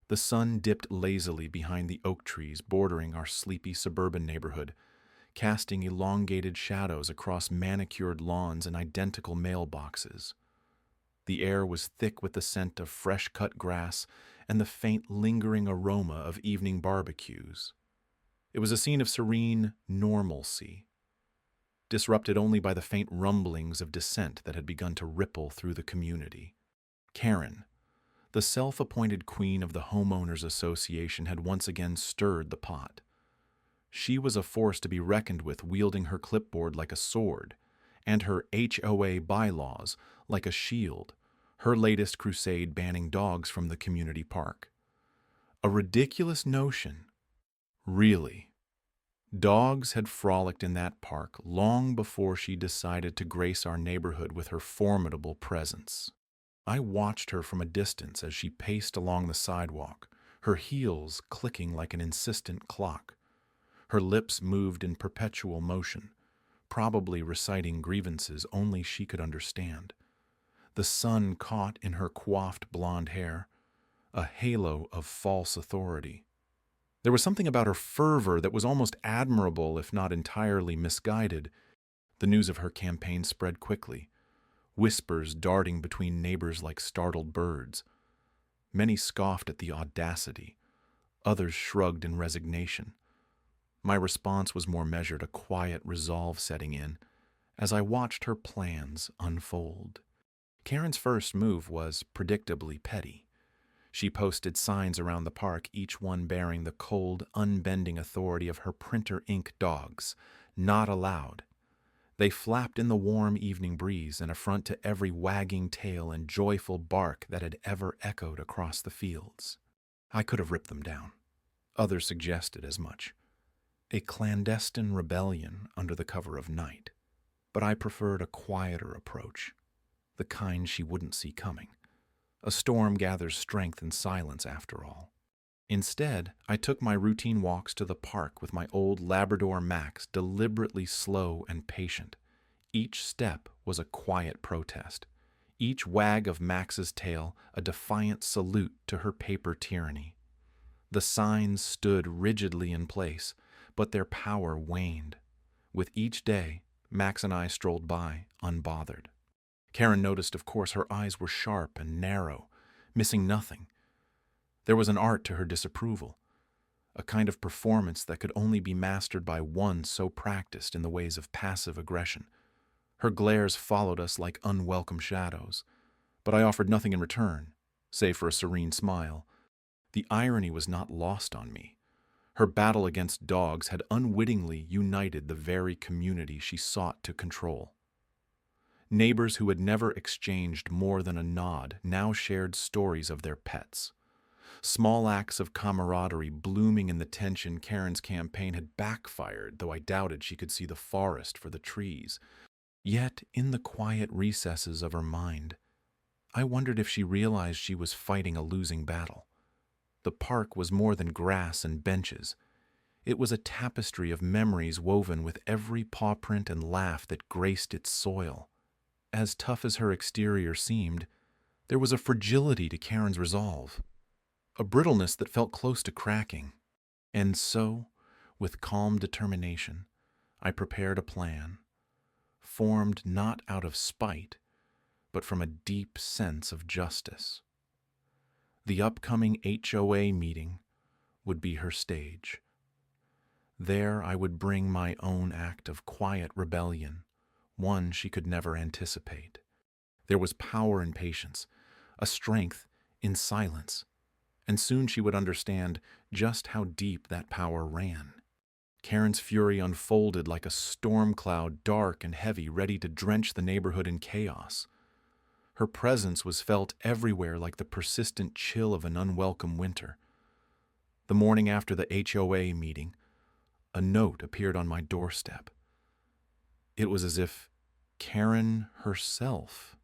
The sun dipped lazily behind the oak trees bordering our sleepy suburban neighborhood, casting elongated shadows across manicured lawns and identical mailboxes. The air was thick with the scent of fresh-cut grass and the faint, lingering aroma of evening barbecues. It was a scene of serene normalcy, disrupted only by the faint rumblings of dissent that had begun to ripple through the community. Karen, the self-appointed queen of the Homeowners Association, had once again stirred the pot. She was a force to be reckoned with, wielding her clipboard like a sword, and her HOA bylaws like a shield, her latest crusade banning dogs from the community park. A ridiculous notion. Really. Dogs had frolicked in that park long before she decided to grace our neighborhood with her formidable presence. I watched her from a distance as she paced along the sidewalk, her heels clicking like an insistent clock. Her lips moved in perpetual motion, probably reciting grievances only she could understand. The sun caught in her coiffed blonde hair, a halo of false authority. There was something about her fervor that was almost admirable, if not entirely misguided. The news of her campaign spread quickly, whispers darting between neighbors like startled birds. Many scoffed at the audacity, others shrugged in resignation. My response was more measured, a quiet resolve setting in, as I watched her plans unfold. Karen's first move was predictably petty. She posted signs around the park, each one bearing the cold, unbending authority of her printer ink dogs. Not allowed. They flapped in the warm evening breeze, an affront to every wagging tail and joyful bark that had ever echoed across the fields. I could have ripped them down. Others suggested as much. A clandestine rebellion under the cover of night. But I preferred a quieter approach, the kind she wouldn't see coming. A storm gathers strength in silence, after all. Instead, I took my routine walks to the park with my old Labrador Max, deliberately slow and patient. Each step was a quiet protest, each wag of Max's tail a defiant salute to her paper tyranny. The signs stood rigidly in place, but their power waned. With each day, Max and I strolled by, unbothered. Karen noticed, of course, her eyes were sharp and narrow, missing nothing. There was an art to her disapproval, a kind of performance that could only be mastered by one so practiced in the ways of passive aggression. Her glares followed us like unwelcome shadows, but I offered nothing in return, save for a serene smile. The irony was not lost on me. Her battle against dogs had unwittingly united the very community she sought to control. Neighbors who had never exchanged more than a nod now shared stories of their pets. Small acts of camaraderie blooming in the tension. Karen's campaign had backfired, though I doubted she could see the forest for the trees. Yet, in the quiet recesses of her mind, I wondered if she realized she was fighting a losing battle. The park was more than grass and benches. It was a tapestry of memories woven with every paw print and laugh that graced its soil. As tough as her exterior seemed, there was a fragility to Karen's resolve, a brittleness that felt close to cracking. And so, with calm determination, I prepared a plan, formed not out of spite, but from a deep sense of justice. The upcoming HOA meeting would be her stage. There I would bring my own act of quiet rebellion, one she could never anticipate. There was power in patience, a strength in silence, and soon she would understand just how deep that power ran. Karen's fury unfolded like a storm cloud, dark and heavy, ready to drench the neighborhood in chaos. Her presence was felt everywhere like the persistent chill of an unwelcome winter. The morning after the HOA meeting, a note appeared on my doorstep. It was as if Karen herself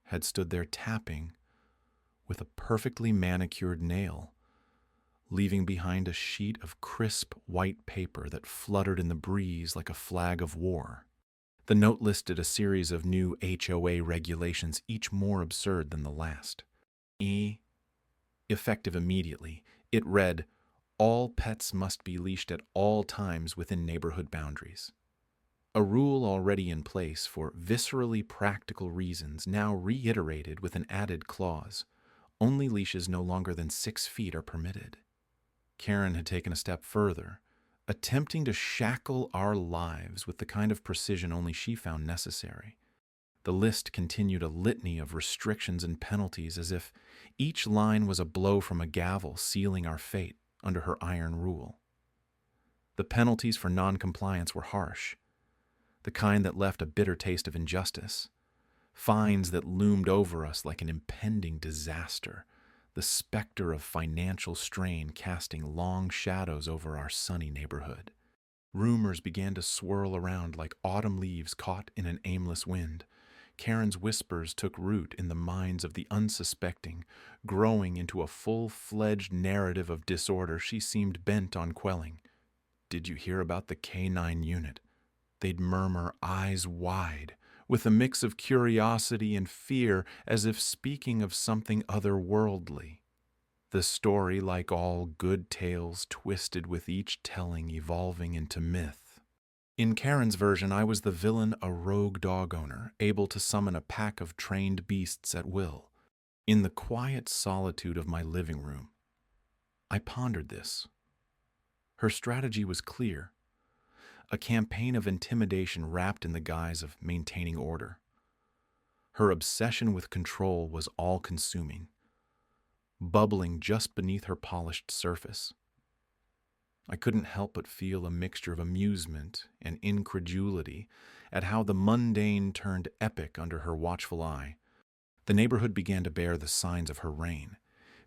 had stood there tapping with a perfectly manicured nail, leaving behind a sheet of crisp white paper that fluttered in the breeze like a flag of war. The note listed a series of new HOA regulations, each more absurd than the last. Effective immediately, it read, "All pets must be leashed at all times within neighborhood boundaries." A rule already in place for viscerally practical reasons, now reiterated with an added clause. Only leashes no longer than 6 feet are permitted. Karen had taken a step further, attempting to shackle our lives with the kind of precision only she found necessary. The list continued a litany of restrictions and penalties as if each line was a blow from a gavel sealing our fate under her iron rule. The penalties for noncompliance were harsh, the kind that left a bitter taste of injustice, fines that loomed over us like an impending disaster, the specter of financial strain casting long shadows over our sunny neighborhood. Rumors began to swirl around like autumn leaves caught in an aimless wind. Karen's whispers took root in the minds of the unsuspecting, growing into a full-fledged narrative of disorder she seemed bent on quelling. "Did you hear about the K-9 unit?" They'd murmur, eyes wide, with a mix of curiosity and fear, as if speaking of something otherworldly. The story, like all good tales, twisted with each telling evolving into myth. In Karen's version, I was the villain, a rogue dog owner, able to summon a pack of trained beasts at will. In the quiet solitude of my living room, I pondered this. Her strategy was clear. A campaign of intimidation wrapped in the guise of maintaining order. Her obsession with control was all-consuming, bubbling just beneath her polished surface. I couldn't help but feel a mixture of amusement and incredulity at how the mundane turned epic under her watchful eye. The neighborhood began to bear the signs of her reign.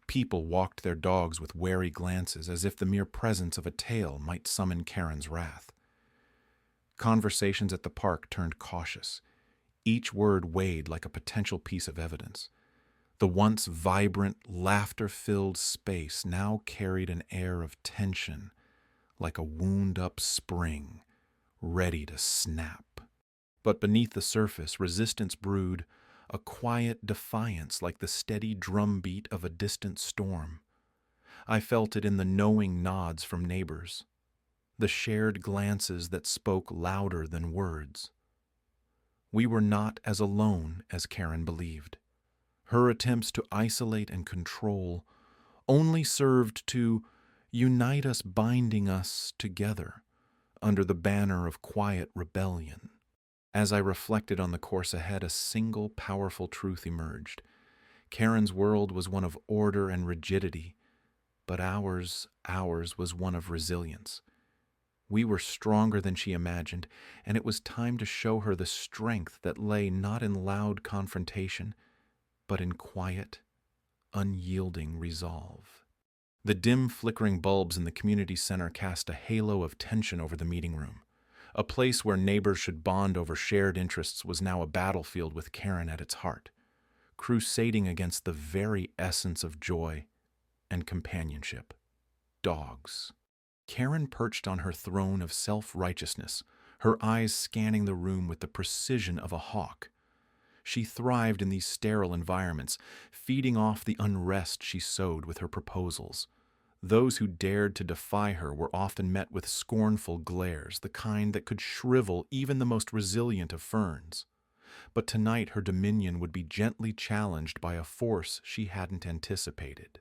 People walked their dogs with wary glances as if the mere presence of a tail might summon Karen's wrath. Conversations at the park turned cautious. Each word weighed like a potential piece of evidence. The once vibrant, laughter-filled space now carried an air of tension, like a wound-up spring, ready to snap. But beneath the surface, resistance brewed, a quiet defiance like the steady drumbeat of a distant storm. I felt it in the knowing nods from neighbors, the shared glances that spoke louder than words. We were not as alone as Karen believed. Her attempts to isolate and control only served to unite us, binding us together under the banner of quiet rebellion. As I reflected on the course ahead, a single powerful truth emerged. Karen's world was one of order and rigidity, but ours was one of resilience. We were stronger than she imagined, and it was time to show her the strength that lay not in loud confrontation, but in quiet, unyielding resolve. The dim, flickering bulbs in the community center cast a halo of tension over the meeting room. A place where neighbors should bond over shared interests was now a battlefield with Karen at its heart, crusading against the very essence of joy and companionship: dogs. Karen perched on her throne of self-righteousness, her eyes scanning the room with the precision of a hawk. She thrived in these sterile environments, feeding off the unrest she sowed with her proposals. Those who dared to defy her were often met with scornful glares, the kind that could shrivel even the most resilient of ferns. But tonight her dominion would be gently challenged by a force she hadn't anticipated.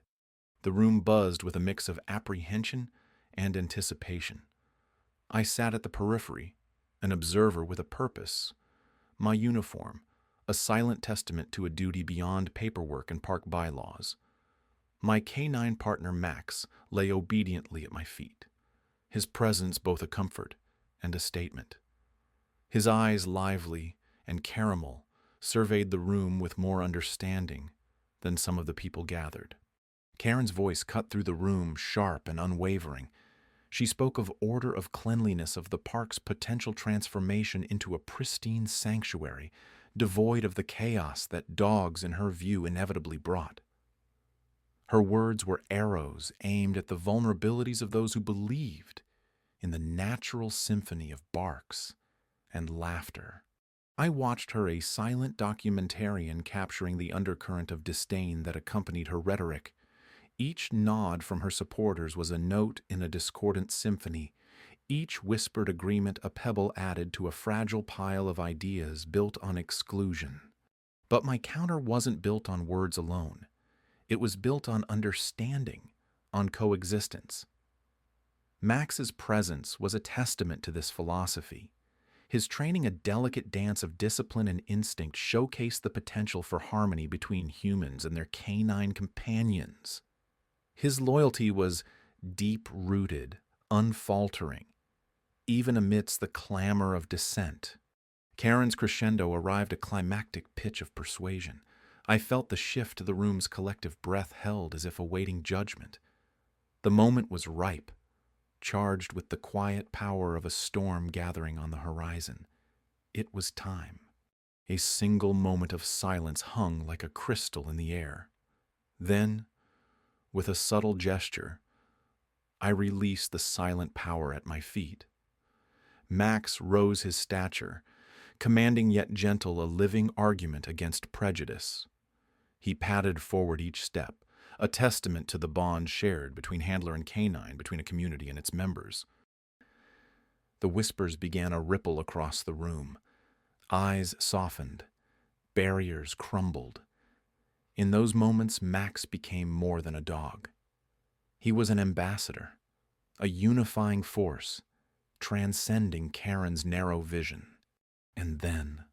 The room buzzed with a mix of apprehension and anticipation. I sat at the periphery, an observer with a purpose. My uniform, a silent testament to a duty beyond paperwork and park bylaws. My canine partner Max lay obediently at my feet, his presence both a comfort and a statement. His eyes, lively and caramel, surveyed the room with more understanding than some of the people gathered. Karen's voice cut through the room, sharp and unwavering. She spoke of order, of cleanliness, of the park's potential transformation into a pristine sanctuary, devoid of the chaos that dogs, in her view, inevitably brought. Her words were arrows aimed at the vulnerabilities of those who believed in the natural symphony of barks and laughter. I watched her, a silent documentarian capturing the undercurrent of disdain that accompanied her rhetoric. Each nod from her supporters was a note in a discordant symphony, each whispered agreement a pebble added to a fragile pile of ideas built on exclusion. But my counter wasn't built on words alone. It was built on understanding, on coexistence. Max's presence was a testament to this philosophy. His training a delicate dance of discipline and instinct showcased the potential for harmony between humans and their canine companions. His loyalty was deep-rooted, unfaltering, even amidst the clamor of dissent. Karen's crescendo arrived at climactic pitch of persuasion. I felt the shift to the room's collective breath held as if awaiting judgment. The moment was ripe, charged with the quiet power of a storm gathering on the horizon. It was time. A single moment of silence hung like a crystal in the air. Then, with a subtle gesture, I released the silent power at my feet. Max rose his stature, commanding yet gentle a living argument against prejudice. He padded forward each step, a testament to the bond shared between handler and canine, between a community and its members. The whispers began a ripple across the room. Eyes softened. Barriers crumbled. In those moments, Max became more than a dog. He was an ambassador, a unifying force, transcending Karen's narrow vision. And then,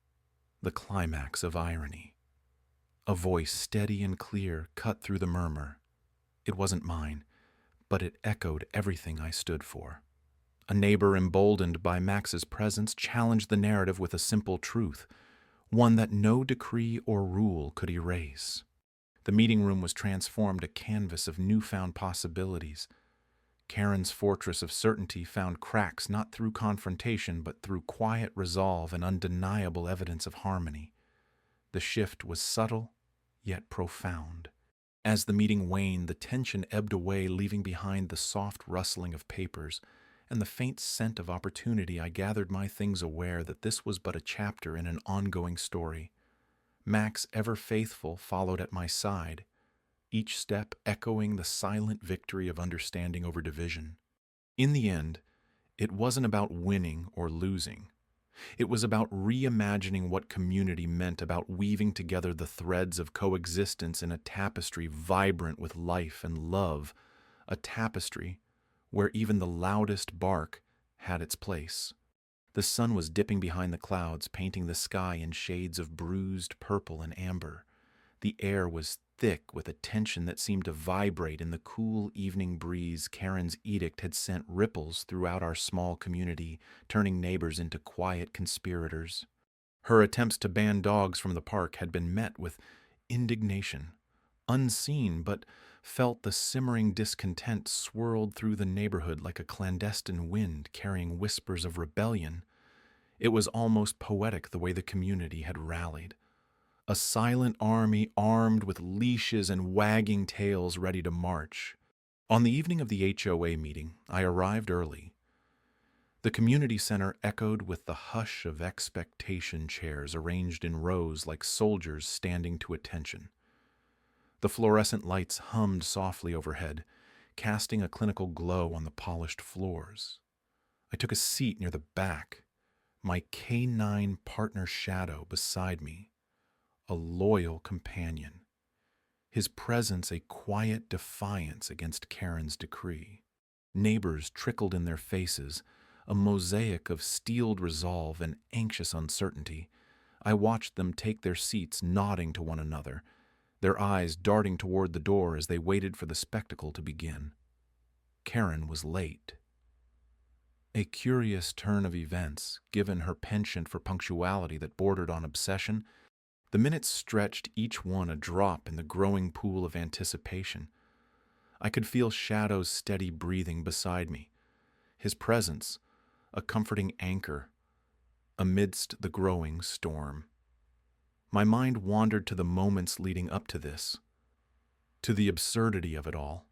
the climax of irony. A voice steady and clear cut through the murmur. It wasn't mine, but it echoed everything I stood for. A neighbor emboldened by Max's presence challenged the narrative with a simple truth, one that no decree or rule could erase. The meeting room was transformed a canvas of newfound possibilities. Karen's fortress of certainty found cracks not through confrontation but through quiet resolve and undeniable evidence of harmony. The shift was subtle, yet profound. As the meeting waned, the tension ebbed away, leaving behind the soft rustling of papers and the faint scent of opportunity. I gathered my things, aware that this was but a chapter in an ongoing story. Max, ever faithful, followed at my side, each step echoing the silent victory of understanding over division. In the end, it wasn't about winning or losing. It was about reimagining what community meant, about weaving together the threads of coexistence in a tapestry vibrant with life and love, a tapestry where even the loudest bark had its place. The sun was dipping behind the clouds, painting the sky in shades of bruised purple and amber. The air was thick with a tension that seemed to vibrate in the cool evening breeze. Karen's edict had sent ripples throughout our small community, turning neighbors into quiet conspirators. Her attempts to ban dogs from the park had been met with indignation. Unseen, but felt, the simmering discontent swirled through the neighborhood like a clandestine wind carrying whispers of rebellion. It was almost poetic the way the community had rallied. A silent army armed with leashes and wagging tails ready to march. On the evening of the HOA meeting, I arrived early. The community center echoed with the hush of expectation, chairs arranged in rows like soldiers standing to attention. The fluorescent lights hummed softly overhead, casting a clinical glow on the polished floors. I took a seat near the back, my canine partner Shadow beside me, a loyal companion, his presence a quiet defiance against Karen's decree. Neighbors trickled in their faces, a mosaic of steeled resolve and anxious uncertainty. I watched them take their seats, nodding to one another, their eyes darting toward the door as they waited for the spectacle to begin. Karen was late. A curious turn of events, given her penchant for punctuality that bordered on obsession. The minutes stretched, each one a drop in the growing pool of anticipation. I could feel Shadow's steady breathing beside me, his presence a comforting anchor amidst the growing storm. My mind wandered to the moments leading up to this, to the absurdity of it all.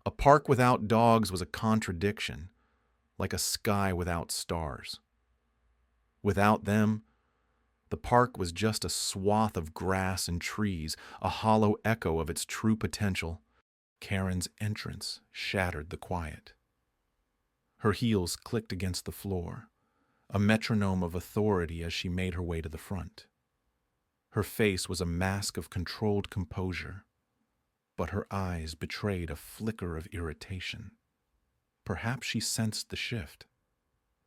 A park without dogs was a contradiction, like a sky without stars. Without them, the park was just a swath of grass and trees, a hollow echo of its true potential. Karen's entrance shattered the quiet. Her heels clicked against the floor, a metronome of authority as she made her way to the front. Her face was a mask of controlled composure, but her eyes betrayed a flicker of irritation. Perhaps she sensed the shift,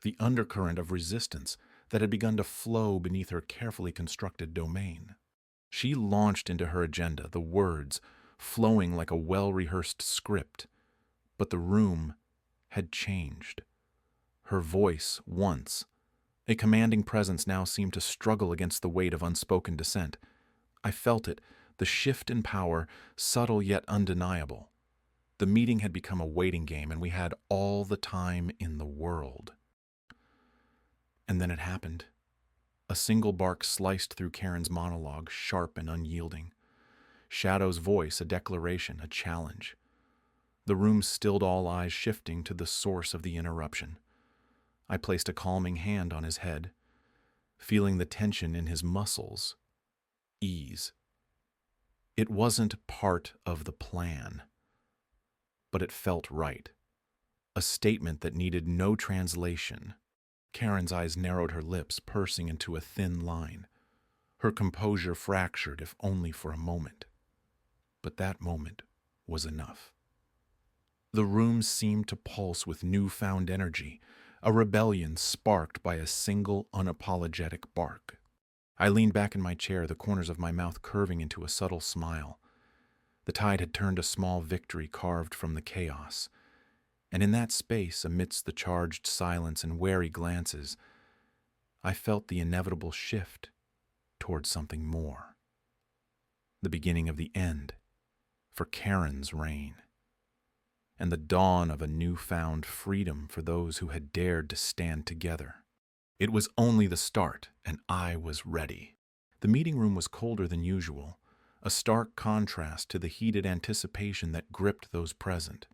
the undercurrent of resistance that had begun to flow beneath her carefully constructed domain. She launched into her agenda, the words flowing like a well-rehearsed script, but the room had changed. Her voice, once a commanding presence, now seemed to struggle against the weight of unspoken dissent. I felt it, the shift in power, subtle yet undeniable. The meeting had become a waiting game, and we had all the time in the world. And then it happened. A single bark sliced through Karen's monologue, sharp and unyielding. Shadow's voice, a declaration, a challenge. The room stilled, all eyes shifting to the source of the interruption. I placed a calming hand on his head, feeling the tension in his muscles ease. It wasn't part of the plan, but it felt right. A statement that needed no translation. Karen's eyes narrowed, her lips pursing into a thin line. Her composure fractured, if only for a moment. But that moment was enough. The room seemed to pulse with newfound energy, a rebellion sparked by a single unapologetic bark. I leaned back in my chair, the corners of my mouth curving into a subtle smile. The tide had turned a small victory carved from the chaos, and in that space, amidst the charged silence and wary glances, I felt the inevitable shift toward something more. The beginning of the end for Karen's reign, and the dawn of a newfound freedom for those who had dared to stand together. It was only the start, and I was ready. The meeting room was colder than usual, a stark contrast to the heated anticipation that gripped those present.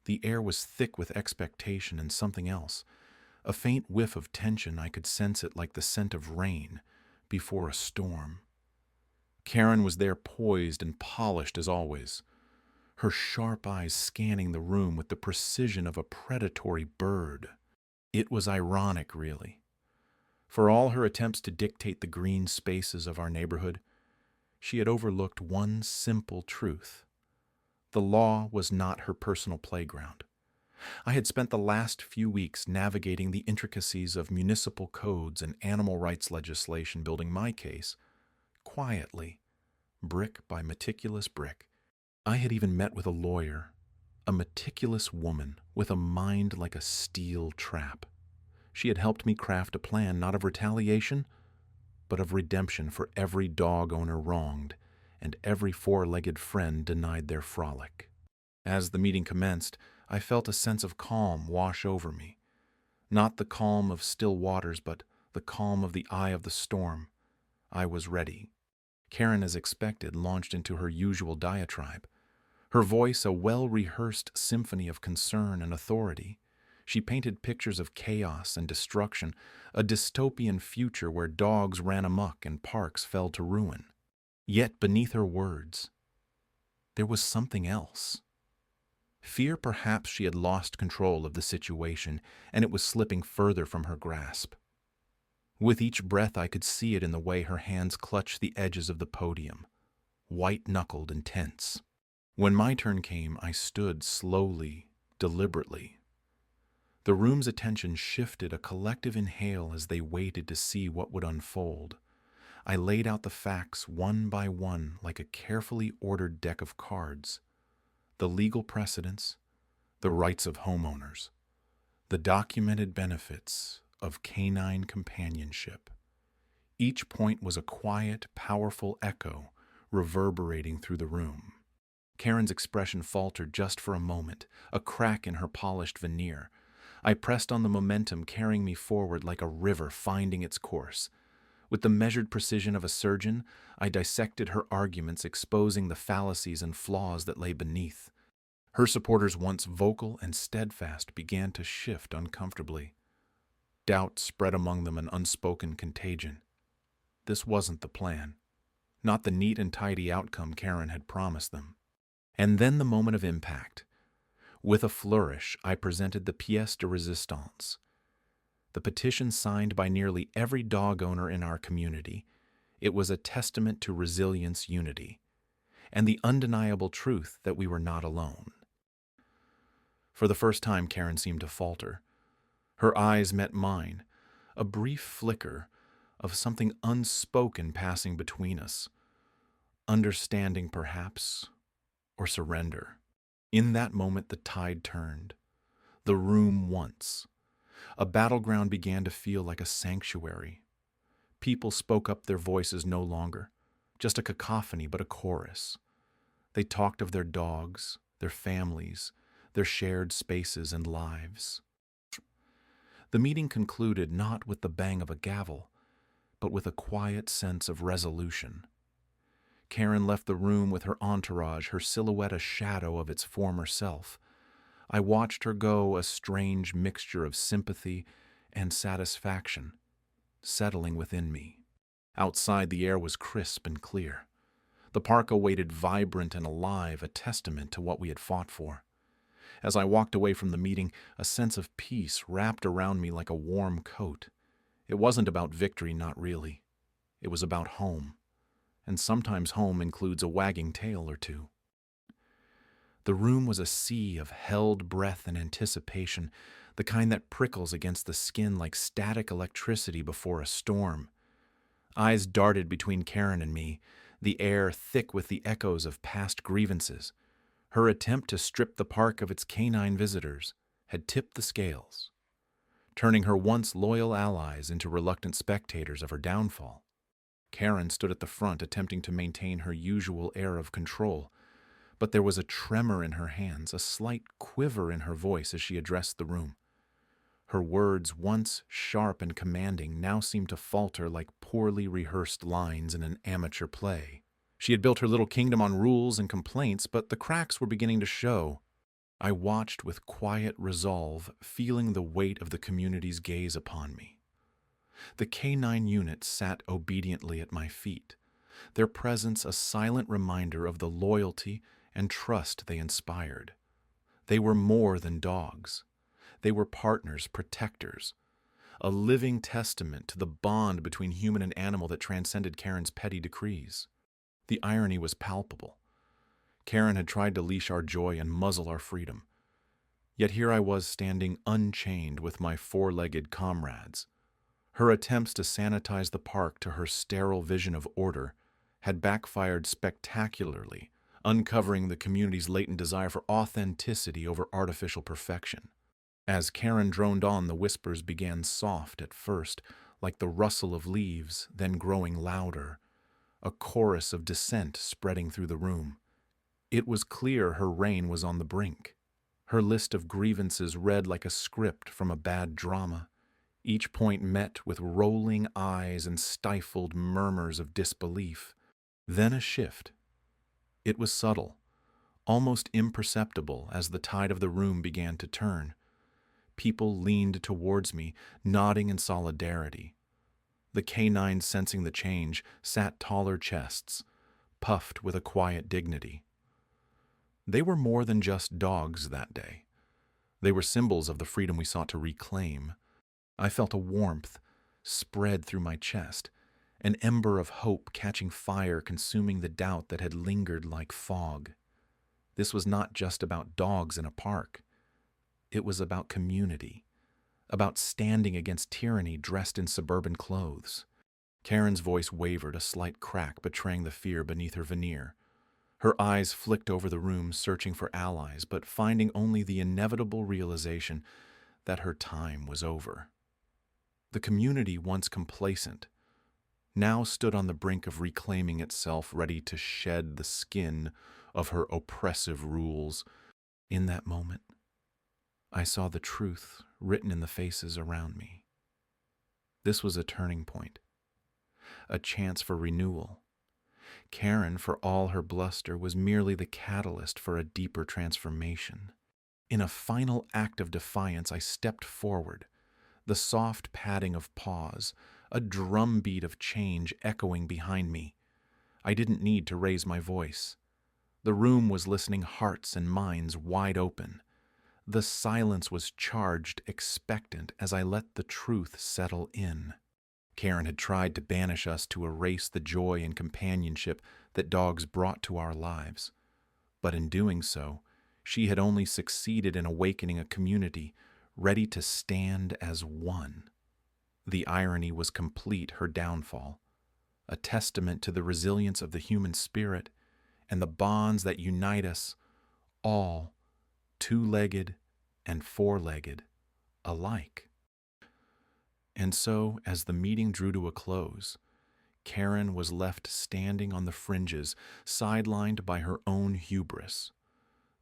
The air was thick with expectation and something else, a faint whiff of tension. I could sense it like the scent of rain before a storm. Karen was there, poised and polished as always, her sharp eyes scanning the room with the precision of a predatory bird. It was ironic, really. For all her attempts to dictate the green spaces of our neighborhood, she had overlooked one simple truth. The law was not her personal playground. I had spent the last few weeks navigating the intricacies of municipal codes and animal rights legislation, building my case, quietly, brick by meticulous brick. I had even met with a lawyer, a meticulous woman with a mind like a steel trap. She had helped me craft a plan not of retaliation, but of redemption for every dog owner wronged and every four-legged friend denied their frolic. As the meeting commenced, I felt a sense of calm wash over me. Not the calm of still waters, but the calm of the eye of the storm. I was ready. Karen, as expected, launched into her usual diatribe. Her voice a well-rehearsed symphony of concern and authority. She painted pictures of chaos and destruction, a dystopian future where dogs ran amok and parks fell to ruin. Yet beneath her words, there was something else. Fear. Perhaps she had lost control of the situation, and it was slipping further from her grasp. With each breath I could see it in the way her hands clutched the edges of the podium, white-knuckled and tense. When my turn came, I stood slowly, deliberately. The room's attention shifted, a collective inhale as they waited to see what would unfold. I laid out the facts one by one like a carefully ordered deck of cards. The legal precedents, the rights of homeowners, the documented benefits of canine companionship. Each point was a quiet, powerful echo reverberating through the room. Karen's expression faltered just for a moment, a crack in her polished veneer. I pressed on the momentum, carrying me forward like a river finding its course. With the measured precision of a surgeon, I dissected her arguments, exposing the fallacies and flaws that lay beneath. Her supporters, once vocal and steadfast, began to shift uncomfortably. Doubt spread among them, an unspoken contagion. This wasn't the plan, not the neat and tidy outcome Karen had promised them. And then the moment of impact. With a flourish, I presented the pièce de résistance, the petition signed by nearly every dog owner in our community. It was a testament to resilience, unity, and the undeniable truth that we were not alone. For the first time, Karen seemed to falter. Her eyes met mine, a brief flicker of something unspoken passing between us. Understanding, perhaps, or surrender. In that moment, the tide turned. The room once. A battleground began to feel like a sanctuary. People spoke up, their voices no longer, just a cacophony but a chorus. They talked of their dogs, their families, their shared spaces and lives. The meeting concluded not with the bang of a gavel, but with a quiet sense of resolution. Karen left the room with her entourage, her silhouette a shadow of its former self. I watched her go, a strange mixture of sympathy and satisfaction, settling within me. Outside, the air was crisp and clear. The park awaited vibrant and alive, a testament to what we had fought for. As I walked away from the meeting, a sense of peace wrapped around me like a warm coat. It wasn't about victory, not really. It was about home. And sometimes home includes a wagging tail or two. The room was a sea of held breath and anticipation, the kind that prickles against the skin like static electricity before a storm. Eyes darted between Karen and me, the air thick with the echoes of past grievances. Her attempt to strip the park of its canine visitors had tipped the scales, turning her once loyal allies into reluctant spectators of her downfall. Karen stood at the front, attempting to maintain her usual air of control, but there was a tremor in her hands, a slight quiver in her voice as she addressed the room. Her words, once sharp and commanding, now seemed to falter like poorly rehearsed lines in an amateur play. She had built her little kingdom on rules and complaints, but the cracks were beginning to show. I watched with quiet resolve, feeling the weight of the community's gaze upon me. The K-9 unit sat obediently at my feet, their presence a silent reminder of the loyalty and trust they inspired. They were more than dogs. They were partners, protectors, a living testament to the bond between human and animal that transcended Karen's petty decrees. The irony was palpable. Karen had tried to leash our joy and muzzle our freedom. Yet here I was standing unchained with my four-legged comrades. Her attempts to sanitize the park to her sterile vision of order had backfired spectacularly, uncovering the community's latent desire for authenticity over artificial perfection. As Karen droned on, the whispers began soft at first, like the rustle of leaves, then growing louder, a chorus of dissent spreading through the room. It was clear her reign was on the brink. Her list of grievances read like a script from a bad drama, each point met with rolling eyes and stifled murmurs of disbelief. Then a shift. It was subtle, almost imperceptible as the tide of the room began to turn. People leaned towards me, nodding in solidarity. The K-9, sensing the change, sat taller chests, puffed with a quiet dignity. They were more than just dogs that day. They were symbols of the freedom we sought to reclaim. I felt a warmth spread through my chest, an ember of hope catching fire, consuming the doubt that had lingered like fog. This was not just about dogs in a park. It was about community, about standing against tyranny dressed in suburban clothes. Karen's voice wavered, a slight crack betraying the fear beneath her veneer. Her eyes flicked over the room, searching for allies, but finding only the inevitable realization that her time was over. The community, once complacent, now stood on the brink of reclaiming itself, ready to shed the skin of her oppressive rules. In that moment, I saw the truth written in the faces around me. This was a turning point, a chance for renewal. Karen, for all her bluster, was merely the catalyst for a deeper transformation. In a final act of defiance, I stepped forward, the soft padding of pause, a drumbeat of change echoing behind me. I didn't need to raise my voice. The room was listening, hearts and minds wide open. The silence was charged, expectant, as I let the truth settle in. Karen had tried to banish us, to erase the joy and companionship that dogs brought to our lives. But in doing so, she had only succeeded in awakening a community ready to stand as one. The irony was complete, her downfall, a testament to the resilience of the human spirit and the bonds that unite us all, two-legged and four-legged, alike. And so, as the meeting drew to a close, Karen was left standing on the fringes, sidelined by her own hubris.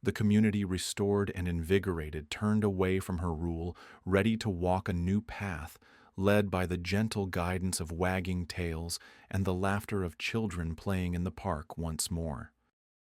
The community, restored and invigorated, turned away from her rule, ready to walk a new path, led by the gentle guidance of wagging tails and the laughter of children playing in the park once more.